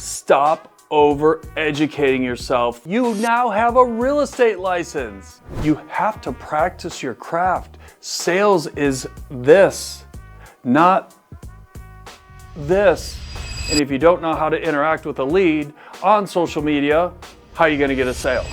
Stop over-educating yourself. You now have a real estate license. You have to practice your craft. Sales is this, not this. And if you don't know how to interact with a lead on social media, how are you gonna get a sale?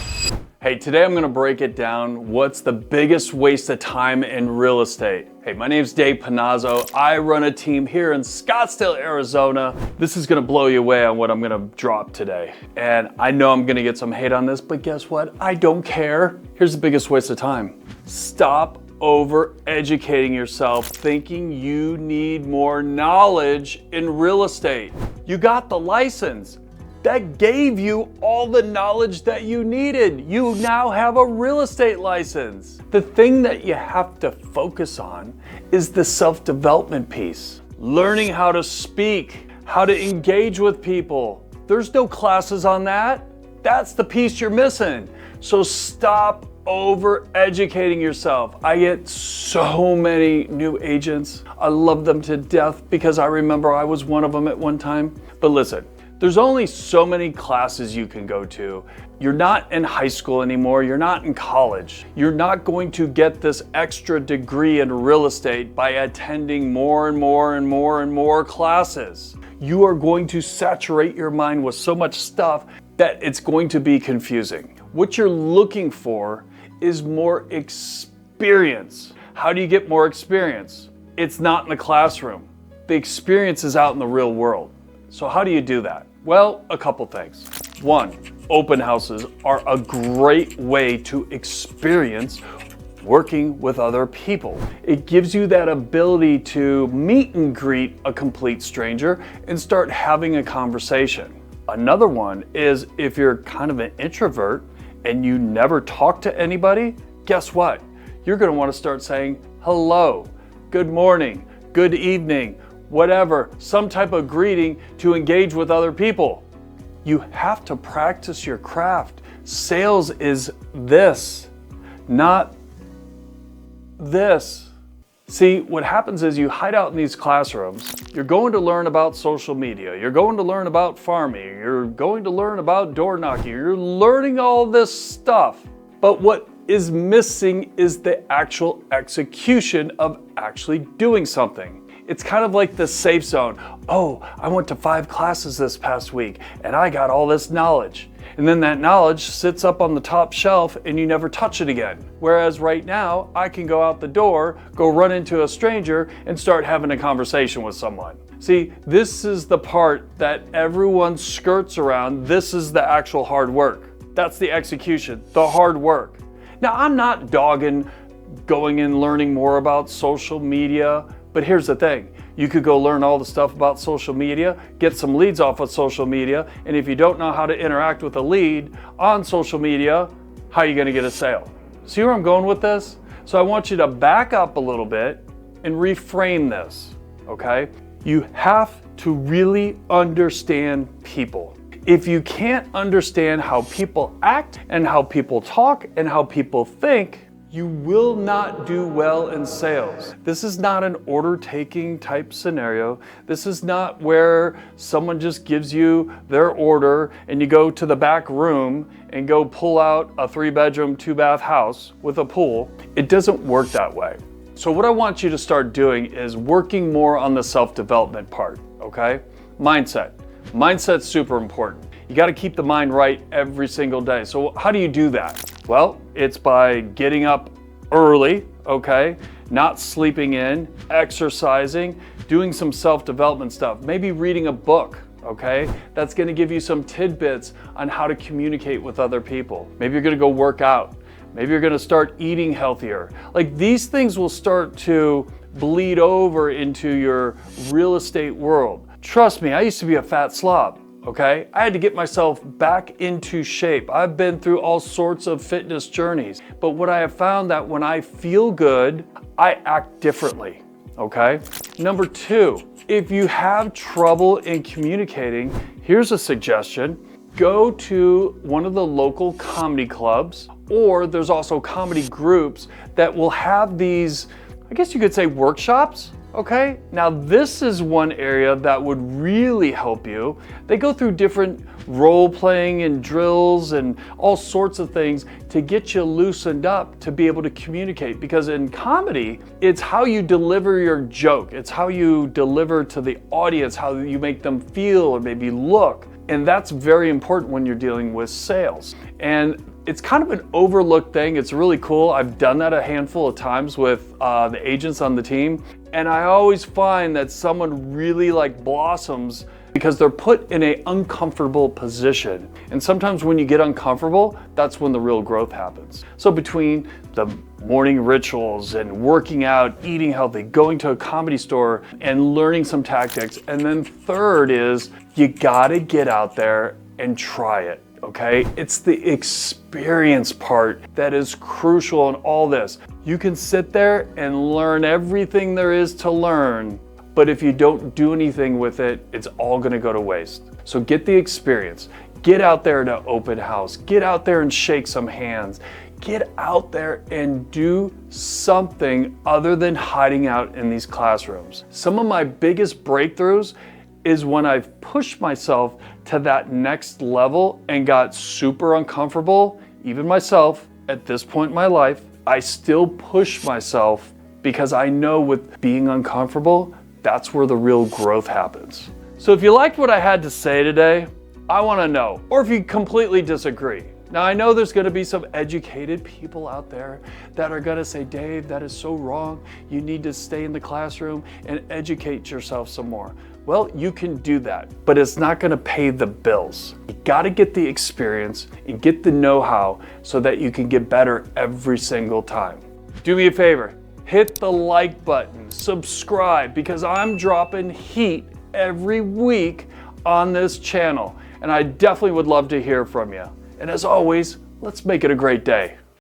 Hey, today I'm gonna break it down. What's the biggest waste of time in real estate? Hey, my name's Dave Pannazo. I run a team here in Scottsdale, Arizona. This is gonna blow you away on what I'm gonna drop today. And I know I'm gonna get some hate on this, but guess what? I don't care. Here's the biggest waste of time. Stop over-educating yourself thinking you need more knowledge in real estate. You got the license. That gave you all the knowledge that you needed. You now have a real estate license. The thing that you have to focus on is the self-development piece. Learning how to speak, how to engage with people. There's no classes on that. That's the piece you're missing. So stop over-educating yourself. I get so many new agents. I love them to death because I remember I was one of them at one time. But listen, there's only so many classes you can go to. You're not in high school anymore. You're not in college. You're not going to get this extra degree in real estate by attending more and more and more and more classes. You are going to saturate your mind with so much stuff that it's going to be confusing. What you're looking for is more experience. How do you get more experience? It's not in the classroom. The experience is out in the real world. So how do you do that? Well, a couple things. One, open houses are a great way to experience working with other people. It gives you that ability to meet and greet a complete stranger and start having a conversation. Another one is if you're kind of an introvert and you never talk to anybody, guess what? You're gonna wanna start saying hello, good morning, good evening, whatever, some type of greeting to engage with other people. You have to practice your craft. Sales is this, not this. See, what happens is you hide out in these classrooms. You're going to learn about social media. You're going to learn about farming. You're going to learn about door knocking. You're learning all this stuff. But what is missing is the actual execution of actually doing something. It's kind of like the safe zone. Oh, I went to 5 classes this past week and I got all this knowledge. And then that knowledge sits up on the top shelf and you never touch it again. Whereas right now, I can go out the door, go run into a stranger and start having a conversation with someone. See, this is the part that everyone skirts around. This is the actual hard work. That's the execution, the hard work. Now, I'm not dogging going and learning more about social media, but here's the thing. You could go learn all the stuff about social media, get some leads off of social media, and if you don't know how to interact with a lead on social media, how are you gonna get a sale? See where I'm going with this? So I want you to back up a little bit and reframe this, okay? You have to really understand people. If you can't understand how people act and how people talk and how people think, you will not do well in sales. This is not an order-taking type scenario. This is not where someone just gives you their order and you go to the back room and go pull out a 3-bedroom, 2-bath house with a pool. It doesn't work that way. So what I want you to start doing is working more on the self-development part, okay? Mindset. Mindset's super important. You got to keep the mind right every single day. So how do you do that? Well, it's by getting up early, okay? Not sleeping in, exercising, doing some self-development stuff, maybe reading a book, okay? That's going to give you some tidbits on how to communicate with other people. Maybe you're going to go work out. Maybe you're going to start eating healthier. Like these things will start to bleed over into your real estate world. Trust me, I used to be a fat slob. Okay, I had to get myself back into shape. I've been through all sorts of fitness journeys, but what I have found that when I feel good, I act differently, okay? Number 2, if you have trouble in communicating, here's a suggestion. Go to one of the local comedy clubs, or there's also comedy groups that will have these, I guess you could say workshops, Okay, now this is one area that would really help you. They go through different role playing and drills and all sorts of things to get you loosened up to be able to communicate, because in comedy, it's how you deliver your joke. It's how you deliver to the audience, how you make them feel or maybe look. And that's very important when you're dealing with sales. And it's kind of an overlooked thing. It's really cool. I've done that a handful of times with the agents on the team. And I always find that someone really blossoms because they're put in an uncomfortable position. And sometimes when you get uncomfortable, that's when the real growth happens. So between the morning rituals and working out, eating healthy, going to a comedy store and learning some tactics. And then third is you gotta get out there and try it. Okay, it's the experience part that is crucial in all this. You can sit there and learn everything there is to learn, but if you don't do anything with it, it's all gonna go to waste. So get the experience. Get out there to open house. Get out there and shake some hands. Get out there and do something other than hiding out in these classrooms. Some of my biggest breakthroughs is when I've pushed myself to that next level and got super uncomfortable. Even myself, at this point in my life, I still push myself because I know with being uncomfortable, that's where the real growth happens. So if you liked what I had to say today, I wanna know, or if you completely disagree. Now I know there's gonna be some educated people out there that are gonna say, Dave, that is so wrong. You need to stay in the classroom and educate yourself some more. Well, you can do that, but it's not gonna pay the bills. You gotta get the experience and get the know-how so that you can get better every single time. Do me a favor, hit the like button, subscribe, because I'm dropping heat every week on this channel, and I definitely would love to hear from you. And as always, let's make it a great day.